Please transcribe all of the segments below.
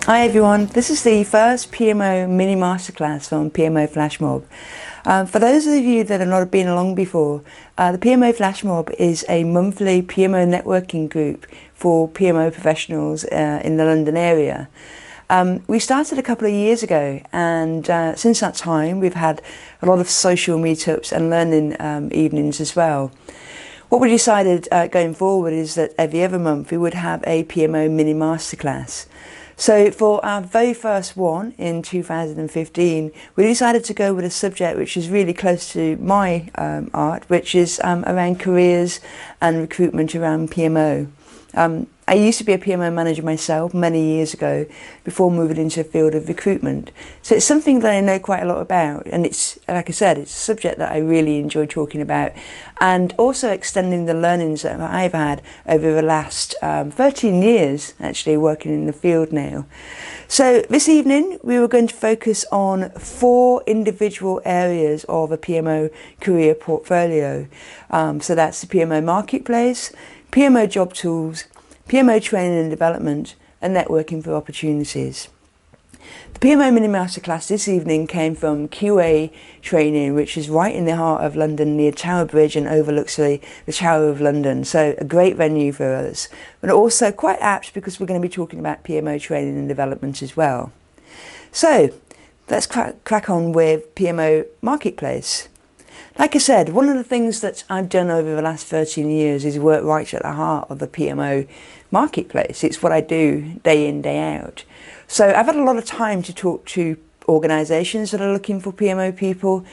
Hi everyone, this is the first PMO Mini-Masterclass from PMO Flashmob. For those of you that have not been along before, the PMO Flashmob is a monthly PMO networking group for PMO professionals in the London area. We started a couple of years ago, and since that time we've had a lot of social meetups and learning evenings as well. What we decided going forward is that every other month we would have a PMO Mini-Masterclass. So for our very first one in 2015, we decided to go with a subject which is really close to my art, which is around careers and recruitment around PMO. I used to be a PMO manager myself many years ago before moving into the field of recruitment. So it's something that I know quite a lot about, and it's, like I said, it's a subject that I really enjoy talking about, and also extending the learnings that I've had over the last 13 years actually working in the field now. So this evening we were going to focus on 4 individual areas of a PMO career portfolio. So that's the PMO marketplace, PMO job tools, PMO training and development, and networking for opportunities. The PMO Mini-Masterclass this evening came from QA training, which is right in the heart of London near Tower Bridge and overlooks the Tower of London. So a great venue for us, but also quite apt because we're going to be talking about PMO training and development as well. So let's crack on with PMO Marketplace. Like I said, one of the things that I've done over the last 13 years is work right at the heart of the PMO marketplace. It's what I do day in, day out. So I've had a lot of time to talk to organisations that are looking for PMO people,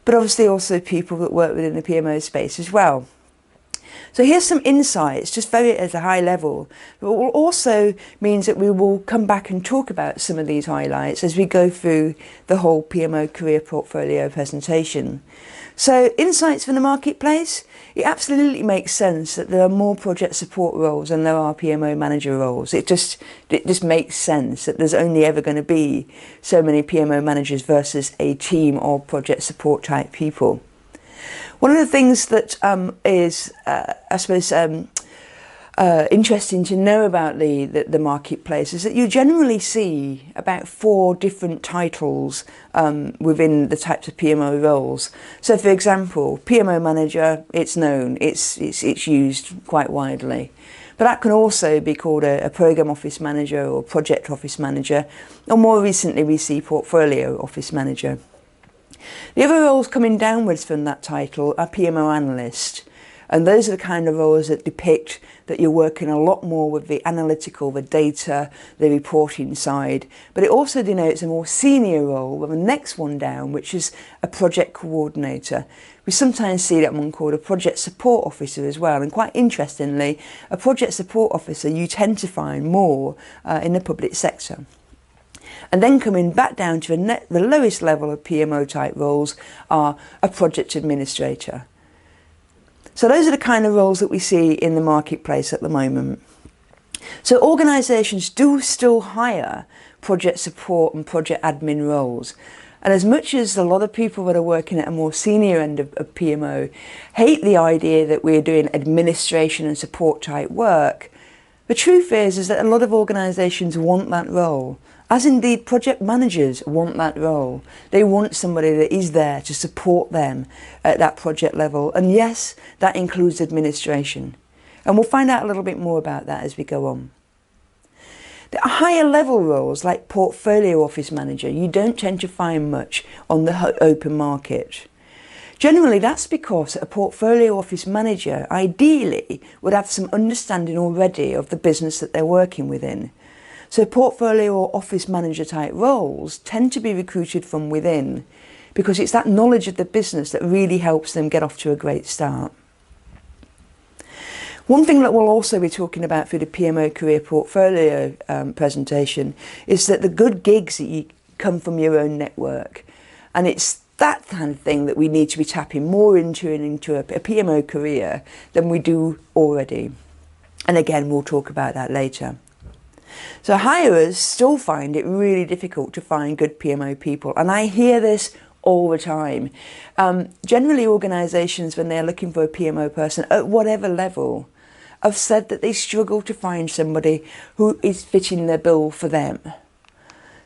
but obviously also people that work within the PMO space as well. So here's some insights, just very at a high level, but it will also means that we will come back and talk about some of these highlights as we go through the whole PMO career portfolio presentation. So insights from the marketplace, it absolutely makes sense that there are more project support roles than there are PMO manager roles. It just makes sense that there's only ever going to be so many PMO managers versus a team of project support type people. One of the things that is, I suppose, interesting to know about the marketplace is that you generally see about 4 different titles within the types of PMO roles. So for example, PMO manager, it's known, it's used quite widely. But that can also be called a program office manager or project office manager, or more recently we see portfolio office manager. The other roles coming downwards from that title are PMO analyst, and those are the kind of roles that depict that you're working a lot more with the analytical, the data, the reporting side, but it also denotes a more senior role with the next one down, which is a project coordinator. We sometimes see that one called a project support officer as well, and quite interestingly, a project support officer you tend to find more in the public sector. And then coming back down to the lowest level of PMO type roles are a project administrator. So those are the kind of roles that we see in the marketplace at the moment. So organisations do still hire project support and project admin roles. And as much as a lot of people that are working at a more senior end of PMO hate the idea that we're doing administration and support type work, the truth is that a lot of organisations want that role. As indeed project managers want that role. They want somebody that is there to support them at that project level. And yes, that includes administration. And we'll find out a little bit more about that as we go on. The higher level roles like portfolio office manager, you don't tend to find much on the open market. Generally, that's because a portfolio office manager ideally would have some understanding already of the business that they're working within. So portfolio or office manager type roles tend to be recruited from within because it's that knowledge of the business that really helps them get off to a great start. One thing that we'll also be talking about through the PMO career portfolio presentation is that the good gigs that you come from your own network, and it's that kind of thing that we need to be tapping more into a PMO career than we do already. And again, we'll talk about that later. So hirers still find it really difficult to find good PMO people, and I hear this all the time. Generally, organisations, when they're looking for a PMO person at whatever level, have said that they struggle to find somebody who is fitting their bill for them.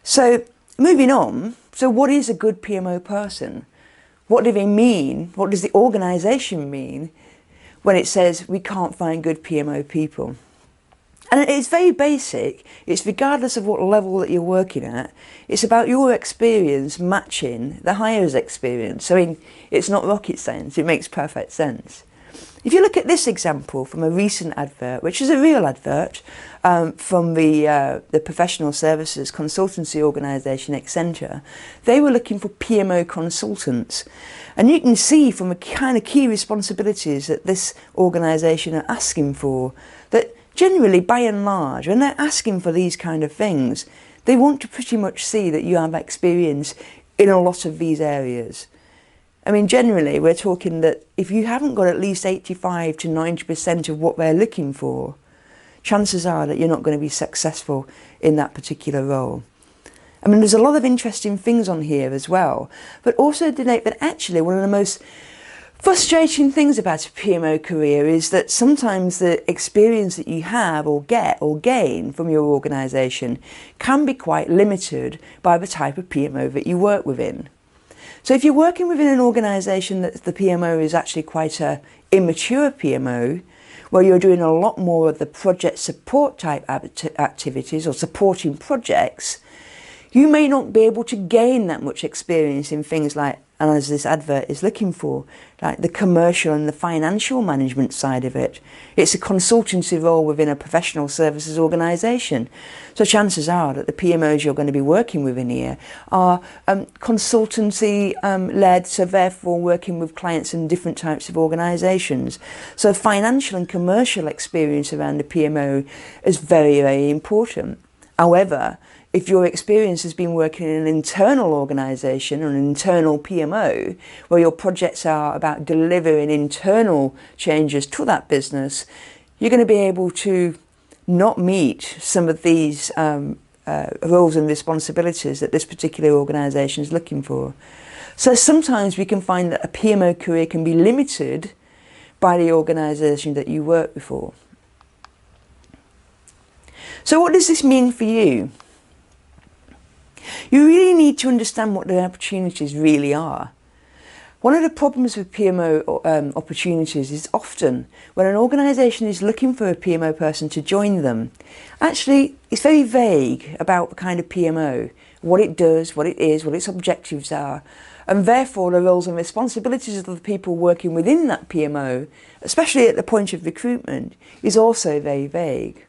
So moving on, so what is a good PMO person? What do they mean? What does the organisation mean when it says we can't find good PMO people? And it's very basic. It's regardless of what level that you're working at. It's about your experience matching the hirer's experience. I mean, it's not rocket science. It makes perfect sense. If you look at this example from a recent advert, which is a real advert from the professional services consultancy organisation Accenture, they were looking for PMO consultants. And you can see from the kind of key responsibilities that this organisation are asking for, that generally, by and large, when they're asking for these kind of things, they want to pretty much see that you have experience in a lot of these areas. I mean, generally, we're talking that if you haven't got at least 85 to 90% of what they're looking for, chances are that you're not going to be successful in that particular role. I mean, there's a lot of interesting things on here as well, but also to note that actually one of the most frustrating things about a PMO career is that sometimes the experience that you have or get or gain from your organisation can be quite limited by the type of PMO that you work within. So if you're working within an organisation that the PMO is actually quite a immature PMO, where you're doing a lot more of the project support type activities or supporting projects, you may not be able to gain that much experience in things like, and as this advert is looking for, like the commercial and the financial management side of it. It's a consultancy role within a professional services organisation. So chances are that the PMOs you're going to be working with in here are consultancy led, so therefore working with clients in different types of organisations. So financial and commercial experience around the PMO is very, very important. However, if your experience has been working in an internal organisation or an internal PMO, where your projects are about delivering internal changes to that business, you're going to be able to not meet some of these roles and responsibilities that this particular organisation is looking for. So sometimes we can find that a PMO career can be limited by the organisation that you work for. So what does this mean for you? You really need to understand what the opportunities really are. One of the problems with PMO opportunities is often when an organisation is looking for a PMO person to join them, actually it's very vague about the kind of PMO, what it does, what it is, what its objectives are, and therefore the roles and responsibilities of the people working within that PMO, especially at the point of recruitment, is also very vague.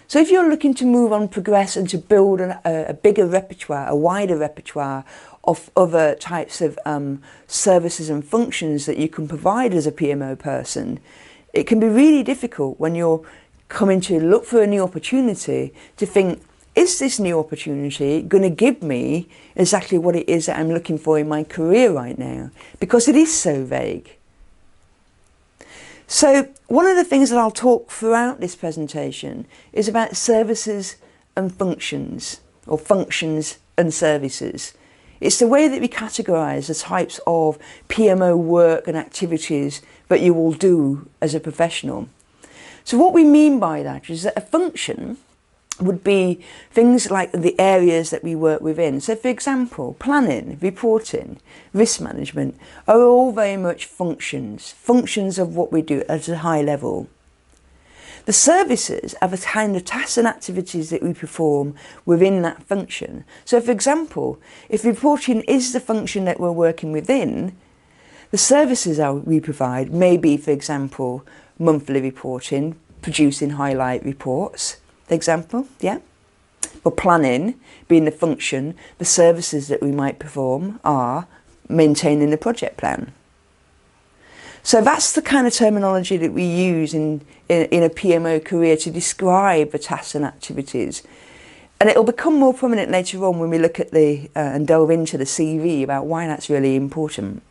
So if you're looking to move on, progress and to build a bigger repertoire, a wider repertoire of other types of services and functions that you can provide as a PMO person, it can be really difficult when you're coming to look for a new opportunity to think, is this new opportunity going to give me exactly what it is that I'm looking for in my career right now? Because it is so vague. So one of the things that I'll talk throughout this presentation is about services and functions, or functions and services. It's the way that we categorise the types of PMO work and activities that you will do as a professional. So what we mean by that is that a function would be things like the areas that we work within. So for example, planning, reporting, risk management are all very much functions of what we do at a high level. The services are the kind of tasks and activities that we perform within that function. So for example, if reporting is the function that we're working within, the services we provide may be, for example, monthly reporting, producing highlight reports, for example, yeah. But planning being the function, the services that we might perform are maintaining the project plan. So that's the kind of terminology that we use in a PMO career to describe the tasks and activities. And it'll become more prominent later on when we look at and delve into the CV about why that's really important.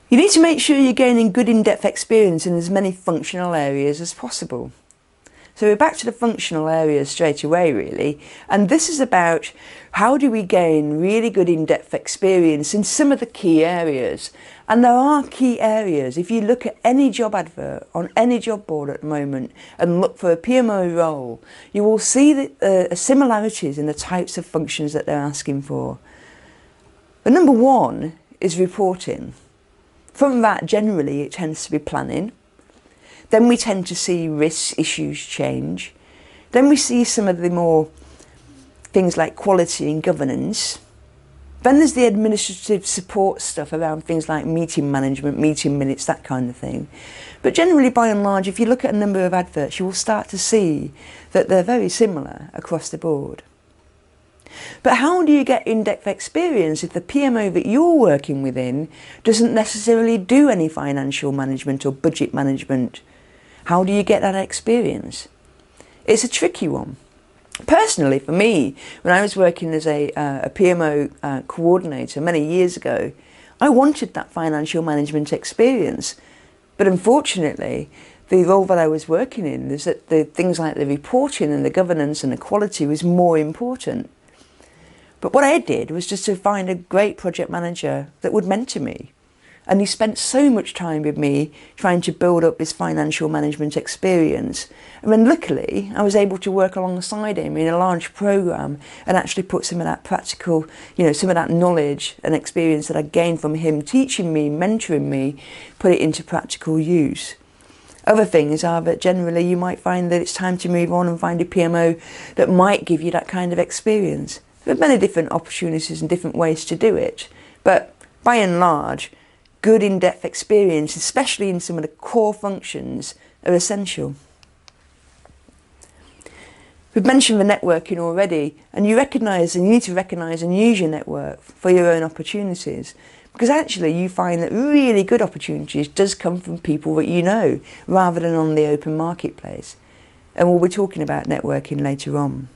You need to make sure you're gaining good in-depth experience in as many functional areas as possible. So we're back to the functional areas straight away, really. And this is about how do we gain really good in-depth experience in some of the key areas. And there are key areas. If you look at any job advert on any job board at the moment and look for a PMO role, you will see the similarities in the types of functions that they're asking for. The number one is reporting. From that, generally, it tends to be planning. Then we tend to see risk issues change. Then we see some of the more things like quality and governance. Then there's the administrative support stuff around things like meeting management, meeting minutes, that kind of thing. But generally, by and large, if you look at a number of adverts, you will start to see that they're very similar across the board. But how do you get in-depth experience if the PMO that you're working within doesn't necessarily do any financial management or budget management? How do you get that experience? It's a tricky one. Personally, for me, when I was working as a PMO coordinator many years ago, I wanted that financial management experience. But unfortunately, the role that I was working in is that the things like the reporting and the governance and the quality was more important. But what I did was just to find a great project manager that would mentor me. And he spent so much time with me trying to build up this financial management experience. And then luckily, I was able to work alongside him in a large program and actually put some of that practical, some of that knowledge and experience that I gained from him teaching me, mentoring me, put it into practical use. Other things are that generally you might find that it's time to move on and find a PMO that might give you that kind of experience. There are many different opportunities and different ways to do it. But by and large, good in-depth experience, especially in some of the core functions, are essential. We've mentioned the networking already, and you need to recognise and use your network for your own opportunities, because actually you find that really good opportunities does come from people that you know, rather than on the open marketplace. And we'll be talking about networking later on.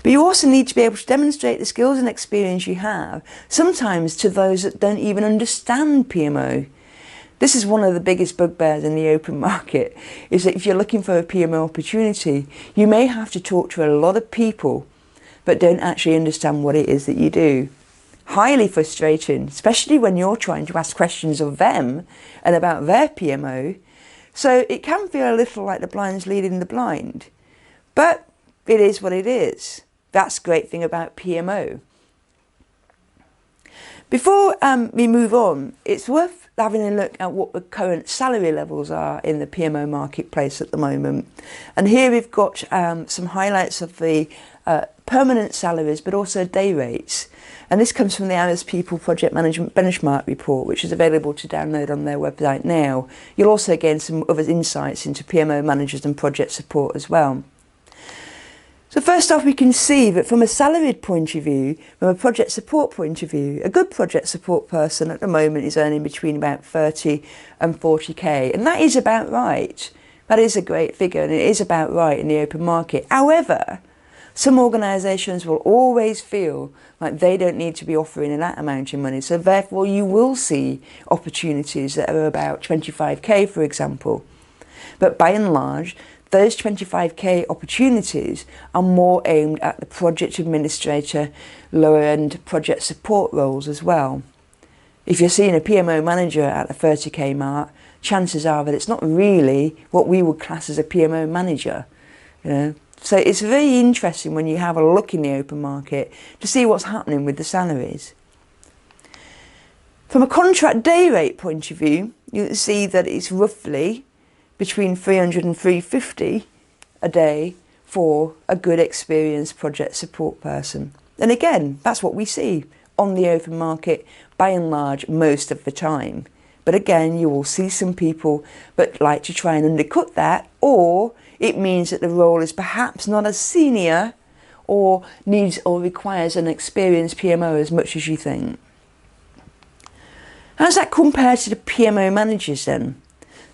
But you also need to be able to demonstrate the skills and experience you have, sometimes to those that don't even understand PMO. This is one of the biggest bugbears in the open market, is that if you're looking for a PMO opportunity, you may have to talk to a lot of people but don't actually understand what it is that you do. Highly frustrating, especially when you're trying to ask questions of them and about their PMO. So it can feel a little like the blind's leading the blind. But it is what it is. That's the great thing about PMO. Before we move on, it's worth having a look at what the current salary levels are in the PMO marketplace at the moment. And here we've got some highlights of the permanent salaries, but also day rates. And this comes from the Hours People Project Management Benchmark Report, which is available to download on their website now. You'll also gain some other insights into PMO managers and project support as well. So first off, we can see that from a salaried point of view, from a project support point of view, a good project support person at the moment is earning between about 30 and 40k. And that is about right. That is a great figure, and it is about right in the open market. However, some organisations will always feel like they don't need to be offering that amount of money. So therefore, you will see opportunities that are about 25k, for example. But by and large, those 25k opportunities are more aimed at the project administrator, lower end project support roles as well. If you're seeing a PMO manager at the 30k mark, chances are that it's not really what we would class as a PMO manager. So it's very interesting when you have a look in the open market to see what's happening with the salaries. From a contract day rate point of view, you can see that it's roughly between 300 and 350 a day for a good experienced project support person. And again, that's what we see on the open market by and large most of the time. But again, you will see some people that like to try and undercut that, or it means that the role is perhaps not as senior or needs or requires an experienced PMO as much as you think. How does that compare to the PMO managers then?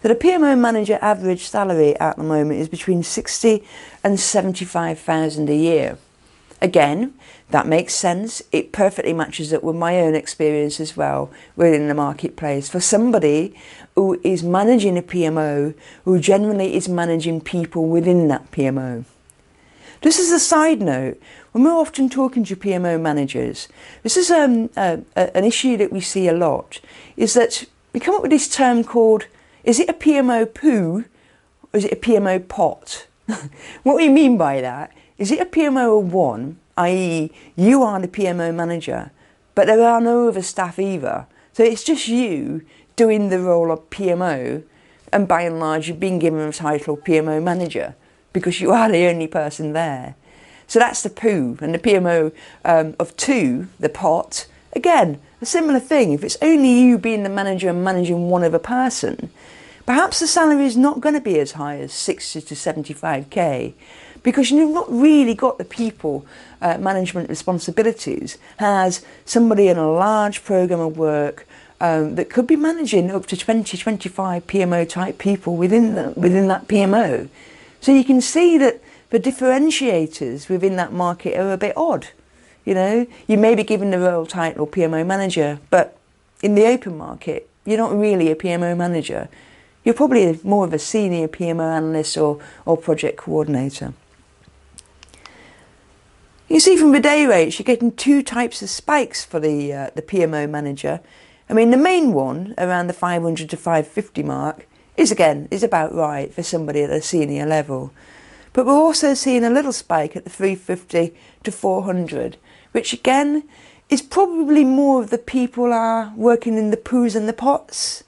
So the PMO manager average salary at the moment is between 60 and 75,000 a year. Again, that makes sense. It perfectly matches up with my own experience as well within the marketplace. For somebody who is managing a PMO, who generally is managing people within that PMO. Just as a side note, when we're often talking to PMO managers, this is an issue that we see a lot, is that we come up with this term called, is it a PMO poo or is it a PMO pot? What we mean by that, is it a PMO of one, i.e. you are the PMO manager, but there are no other staff either. So it's just you doing the role of PMO, and by and large you've been given a title PMO manager because you are the only person there. So that's the poo. And the PMO of two, the pot, again, a similar thing. If it's only you being the manager and managing one other person, perhaps the salary is not going to be as high as 60 to 75k, because you've not really got the people management responsibilities as somebody in a large program of work that could be managing up to 20, 25 PMO type people within that PMO. So you can see that the differentiators within that market are a bit odd. You know, you may be given the role title PMO manager, but in the open market, you're not really a PMO manager. You're probably more of a senior PMO analyst or project coordinator. You see from the day rates, you're getting two types of spikes for the PMO manager. I mean, the main one, around the 500 to 550 mark, is about right for somebody at a senior level. But we're also seeing a little spike at the 350 to 400, which again is probably more of the people are working in the poos and the pots.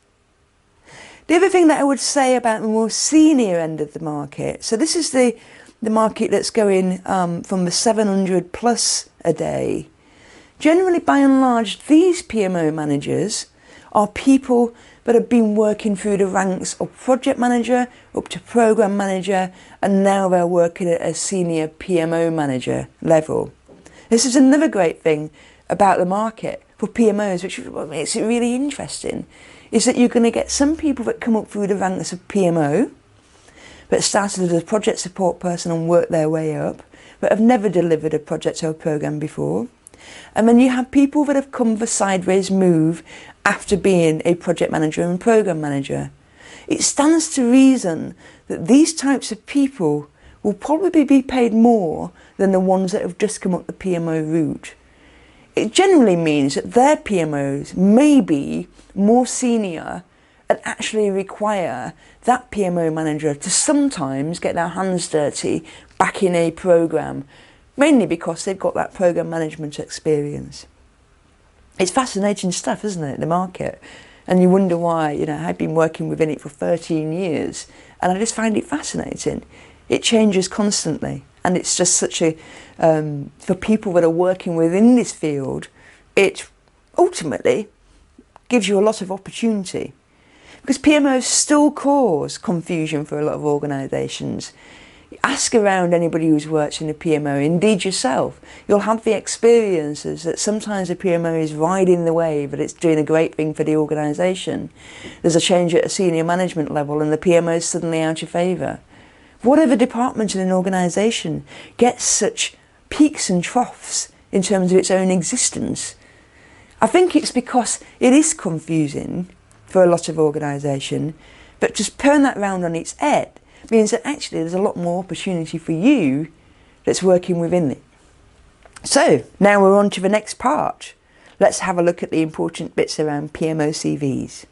The other thing that I would say about the more senior end of the market, so this is the market that's going from the 700 plus a day. Generally, by and large, these PMO managers are people that have been working through the ranks of project manager up to program manager, and now they're working at a senior PMO manager level. This is another great thing about the market for PMOs, which is what makes it really interesting, is that you're going to get some people that come up through the ranks of PMO, that started as a project support person and worked their way up, but have never delivered a project or a program before. And then you have people that have come the sideways move after being a project manager and program manager. It stands to reason that these types of people will probably be paid more than the ones that have just come up the PMO route. It generally means that their PMOs may be more senior and actually require that PMO manager to sometimes get their hands dirty back in a program, mainly because they've got that program management experience. It's fascinating stuff, isn't it, the market? And you wonder why, you know, I've been working within it for 13 years and I just find it fascinating. It changes constantly, and it's just such a, for people that are working within this field, it ultimately gives you a lot of opportunity. Because PMOs still cause confusion for a lot of organisations. Ask around anybody who's worked in a PMO, indeed yourself. You'll have the experiences that sometimes a PMO is riding the wave, but it's doing a great thing for the organisation. There's a change at a senior management level and the PMO is suddenly out of favour. Whatever department in an organisation gets such peaks and troughs in terms of its own existence. I think it's because it is confusing for a lot of organisation, but just turn that round on its head means that actually there's a lot more opportunity for you that's working within it. So now we're on to the next part. Let's have a look at the important bits around PMO CVs.